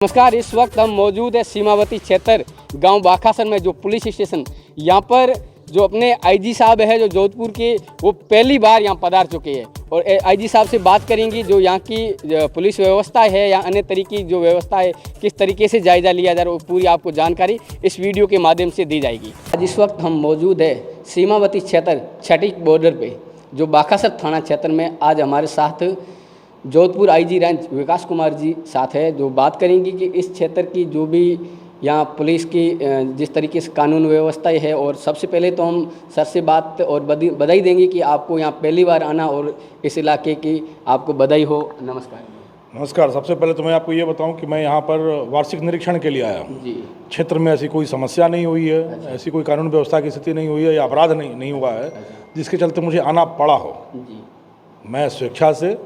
नमस्कार। इस वक्त हम मौजूद है सीमावर्ती क्षेत्र गांव बाखासर में, जो पुलिस स्टेशन। यहाँ पर जो अपने आईजी साहब है जो जोधपुर के, वो पहली बार यहाँ पधार चुके हैं और आईजी साहब से बात करेंगी जो यहाँ की पुलिस व्यवस्था है या अन्य तरीके की जो व्यवस्था है, किस तरीके से जायज़ा लिया जा रहा है, वो पूरी आपको जानकारी इस वीडियो के माध्यम से दी जाएगी। आज इस वक्त हम मौजूद है सीमावर्ती क्षेत्र छठी बॉर्डर पर, जो बाखासर थाना क्षेत्र में। आज हमारे साथ जोधपुर आईजी रेंज विकास कुमार जी साथ है, जो बात करेंगी कि इस क्षेत्र की जो भी यहाँ पुलिस की जिस तरीके से कानून व्यवस्था है। और सबसे पहले तो हम सर से बात और बधाई देंगे कि आपको यहाँ पहली बार आना और इस इलाके की आपको बधाई हो। नमस्कार। नमस्कार। सबसे पहले तो मैं आपको ये बताऊं कि मैं यहाँ पर वार्षिक निरीक्षण के लिए आया हूँ जी। क्षेत्र में ऐसी कोई समस्या नहीं हुई है। अच्छा। ऐसी कोई कानून व्यवस्था की स्थिति नहीं हुई है या अपराध नहीं हुआ है। अच्छा। जिसके चलते मुझे आना पड़ा हो जी। मैं स्वेच्छा से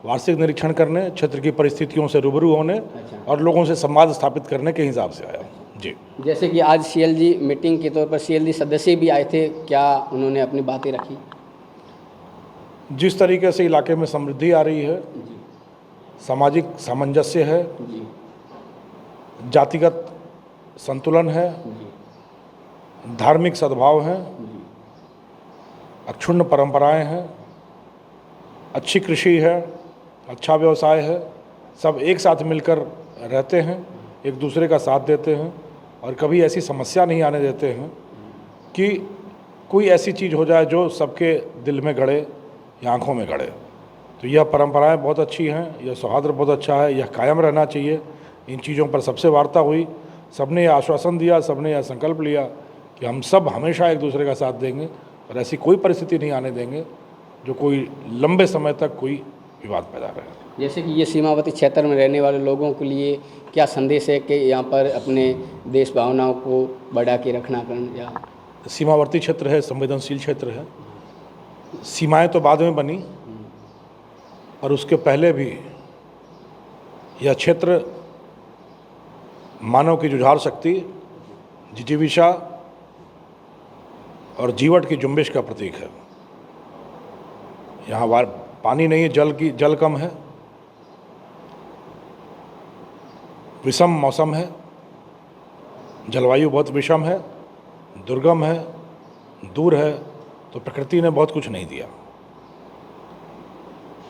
वार्षिक निरीक्षण करने, क्षेत्र की परिस्थितियों से रूबरू होने। अच्छा। और लोगों से संवाद स्थापित करने के हिसाब से आया जी। जैसे कि आज सीएलजी मीटिंग के तौर पर सीएलजी सदस्य भी आए थे, क्या उन्होंने अपनी बातें रखी? जिस तरीके से इलाके में समृद्धि आ रही है, सामाजिक सामंजस्य है, जातिगत संतुलन है, धार्मिक सद्भाव है, अक्षुण्ण परंपराएं हैं, अच्छी कृषि है, अच्छा व्यवसाय है, सब एक साथ मिलकर रहते हैं, एक दूसरे का साथ देते हैं और कभी ऐसी समस्या नहीं आने देते हैं कि कोई ऐसी चीज़ हो जाए जो सबके दिल में गड़े या आँखों में गड़े। तो यह परंपराएं बहुत अच्छी हैं, यह सौहार्द बहुत अच्छा है, यह कायम रहना चाहिए। इन चीज़ों पर सबसे वार्ता हुई, सबने यह आश्वासन दिया, सबने यह संकल्प लिया कि हम सब हमेशा एक दूसरे का साथ देंगे और ऐसी कोई परिस्थिति नहीं आने देंगे जो कोई लंबे समय तक कोई विवाद पैदा रहे। जैसे कि ये सीमावर्ती क्षेत्र में रहने वाले लोगों के लिए क्या संदेश है कि यहाँ पर अपने देश भावनाओं को बढ़ा के रखना या? सीमावर्ती क्षेत्र है, संवेदनशील क्षेत्र है। सीमाएं तो बाद में बनी और उसके पहले भी यह क्षेत्र मानव की जुझार शक्ति, जिजीविषा और जीवट की जुम्बिश का प्रतीक है। यहाँ पानी नहीं है, जल कम है, विषम मौसम है, जलवायु बहुत विषम है, दुर्गम है, दूर है। तो प्रकृति ने बहुत कुछ नहीं दिया,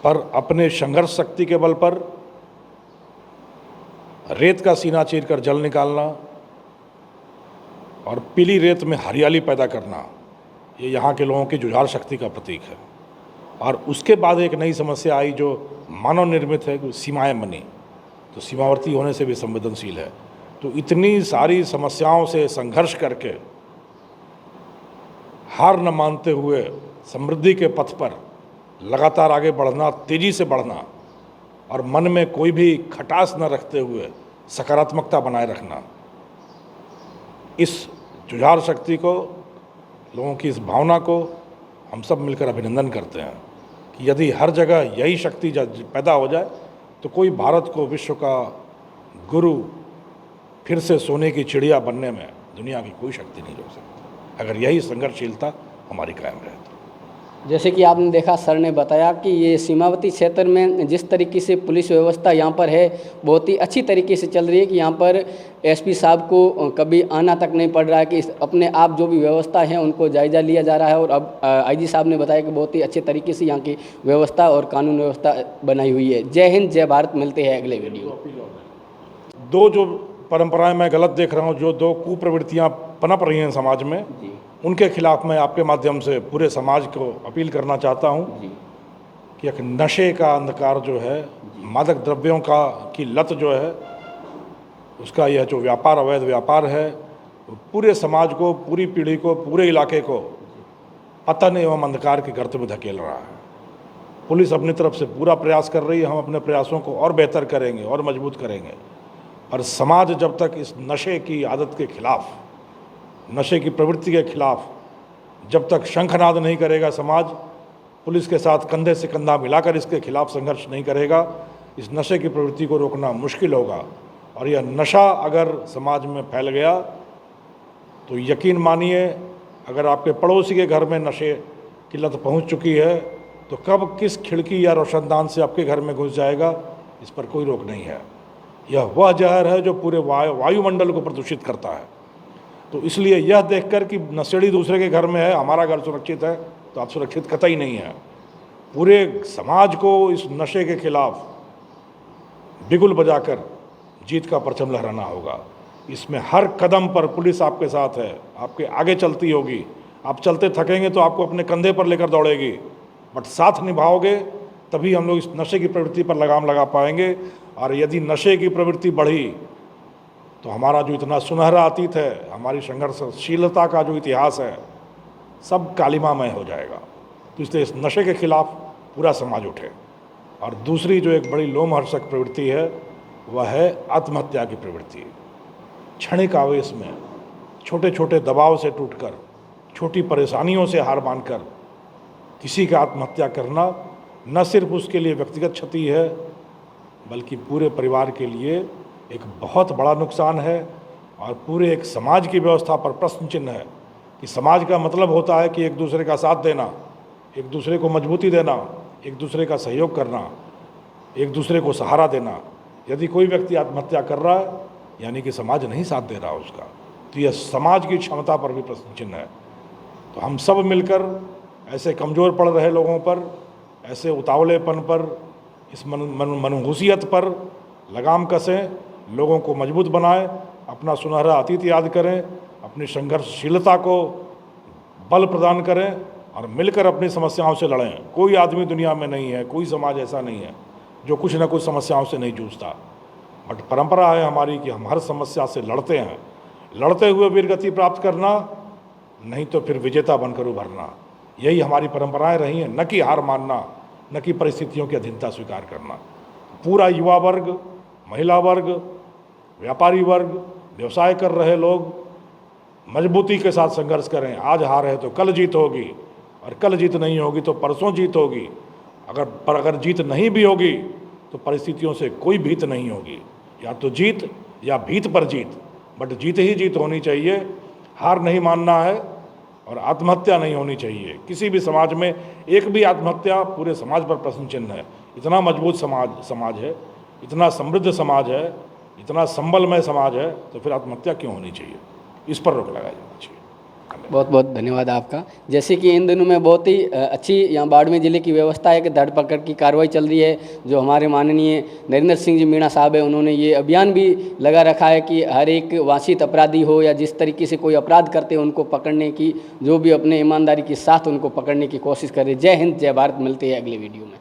पर अपने संघर्ष शक्ति के बल पर रेत का सीना चीरकर जल निकालना और पीली रेत में हरियाली पैदा करना, ये यहाँ के लोगों की जुझार शक्ति का प्रतीक है। और उसके बाद एक नई समस्या आई जो मानव निर्मित है, कि सीमाएं बनी, तो सीमावर्ती होने से भी संवेदनशील है। तो इतनी सारी समस्याओं से संघर्ष करके हार न मानते हुए समृद्धि के पथ पर लगातार आगे बढ़ना, तेजी से बढ़ना और मन में कोई भी खटास न रखते हुए सकारात्मकता बनाए रखना, इस जुझार शक्ति को, लोगों की इस भावना को हम सब मिलकर अभिनंदन करते हैं कि यदि हर जगह यही शक्ति पैदा हो जाए तो कोई भारत को विश्व का गुरु, फिर से सोने की चिड़िया बनने में दुनिया की कोई शक्ति नहीं रोक सकती, अगर यही संघर्षशीलता हमारी कायम रहे। जैसे कि आपने देखा, सर ने बताया कि ये सीमावर्ती क्षेत्र में जिस तरीके से पुलिस व्यवस्था यहाँ पर है, बहुत ही अच्छी तरीके से चल रही है। कि यहाँ पर एसपी साहब को कभी आना तक नहीं पड़ रहा है, कि अपने आप जो भी व्यवस्था है उनको जायज़ा लिया जा रहा है। और अब आईजी साहब ने बताया कि बहुत ही अच्छे तरीके से यहाँ की व्यवस्था और कानून व्यवस्था बनाई हुई है। जय हिंद, जय भारत। मिलते हैं अगले वीडियो। दो जो परंपराएं मैं गलत देख रहा हूँ, जो दो कुप्रवृत्तियाँ पनप रही हैं समाज में, उनके खिलाफ मैं आपके माध्यम से पूरे समाज को अपील करना चाहता हूँ कि एक नशे का अंधकार जो है, मादक द्रव्यों की लत जो है, उसका यह जो व्यापार, अवैध व्यापार है, पूरे समाज को, पूरी पीढ़ी को, पूरे इलाके को पतन एवं अंधकार के गर्त में धकेल रहा है। पुलिस अपनी तरफ से पूरा प्रयास कर रही है, हम अपने प्रयासों को और बेहतर करेंगे और मजबूत करेंगे। और समाज जब तक इस नशे की आदत के खिलाफ, नशे की प्रवृत्ति के खिलाफ जब तक शंखनाद नहीं करेगा, समाज पुलिस के साथ कंधे से कंधा मिलाकर इसके खिलाफ संघर्ष नहीं करेगा, इस नशे की प्रवृत्ति को रोकना मुश्किल होगा। और यह नशा अगर समाज में फैल गया तो यकीन मानिए, अगर आपके पड़ोसी के घर में नशे की लत पहुंच चुकी है तो कब किस खिड़की या रोशनदान से आपके घर में घुस जाएगा, इस पर कोई रोक नहीं है। यह वह जहर है जो पूरे वायुमंडल को प्रदूषित करता है। तो इसलिए यह देखकर कि नशेड़ी दूसरे के घर में है, हमारा घर सुरक्षित है, तो आप सुरक्षित कतई नहीं है। पूरे समाज को इस नशे के खिलाफ बिगुल बजाकर जीत का परचम लहराना होगा। इसमें हर कदम पर पुलिस आपके साथ है, आपके आगे चलती होगी। आप चलते थकेंगे तो आपको अपने कंधे पर लेकर दौड़ेगी, बट साथ निभाओगे तभी हम लोग इस नशे की प्रवृत्ति पर लगाम लगा पाएंगे। और यदि नशे की प्रवृत्ति बढ़ी तो हमारा जो इतना सुनहरा अतीत है, हमारी संघर्षशीलता का जो इतिहास है, सब कालिमामय हो जाएगा। तो इसलिए इस नशे के खिलाफ पूरा समाज उठे। और दूसरी जो एक बड़ी लोमहर्षक प्रवृत्ति है वह है आत्महत्या की प्रवृत्ति। क्षणिक आवेश में, छोटे छोटे दबाव से टूटकर, छोटी परेशानियों से हार मानकर किसी का आत्महत्या करना न सिर्फ उसके लिए व्यक्तिगत क्षति है, बल्कि पूरे परिवार के लिए एक बहुत बड़ा नुकसान है। और पूरे एक समाज की व्यवस्था पर प्रश्न चिन्ह है कि समाज का मतलब होता है कि एक दूसरे का साथ देना, एक दूसरे को मजबूती देना, एक दूसरे का सहयोग करना, एक दूसरे को सहारा देना। यदि कोई व्यक्ति आत्महत्या कर रहा है यानी कि समाज नहीं साथ दे रहा उसका, तो यह समाज की क्षमता पर भी प्रश्न चिन्ह है। तो हम सब मिलकर ऐसे कमज़ोर पड़ रहे लोगों पर, ऐसे उतावलेपन पर, इस मनहूसियत पर लगाम कसें, लोगों को मजबूत बनाएं, अपना सुनहरा अतीत याद करें, अपनी संघर्षशीलता को बल प्रदान करें और मिलकर अपनी समस्याओं से लड़ें। कोई आदमी दुनिया में नहीं है, कोई समाज ऐसा नहीं है जो कुछ न कुछ समस्याओं से नहीं जूझता। बट परंपरा है हमारी कि हम हर समस्या से लड़ते हैं, लड़ते हुए वीरगति प्राप्त करना, नहीं तो फिर विजेता बनकर उभरना। यही हमारी परंपराएं रही हैं, न कि हार मानना, न कि परिस्थितियों की अधीनता स्वीकार करना। पूरा युवा वर्ग, महिला वर्ग, व्यापारी वर्ग, व्यवसाय कर रहे लोग मजबूती के साथ संघर्ष करें। आज हार है तो कल जीत होगी, और कल जीत नहीं होगी तो परसों जीत होगी। अगर जीत नहीं भी होगी तो परिस्थितियों से कोई भीत नहीं होगी। या तो जीत या भीत पर जीत, बट जीत ही जीत होनी चाहिए। हार नहीं मानना है और आत्महत्या नहीं होनी चाहिए। किसी भी समाज में एक भी आत्महत्या पूरे समाज पर प्रश्न चिन्ह है। इतना मजबूत समाज है, इतना समृद्ध समाज है, इतना संबलमय समाज है, तो फिर आत्महत्या क्यों होनी चाहिए? इस पर रोक लगाई जानी चाहिए। बहुत बहुत धन्यवाद आपका। जैसे कि इन दिनों में बहुत ही अच्छी यहाँ बाड़मेर जिले की व्यवस्था है कि धरपकड़ की कार्रवाई चल रही है। जो हमारे माननीय नरेंद्र सिंह जी मीणा साहब है, उन्होंने ये अभियान भी लगा रखा है कि हर एक वांछित अपराधी हो या जिस तरीके से कोई अपराध करते हैं उनको पकड़ने की, जो भी अपने ईमानदारी के साथ उनको पकड़ने की कोशिश करे। जय हिंद, जय भारत। मिलते हैं अगले वीडियो में।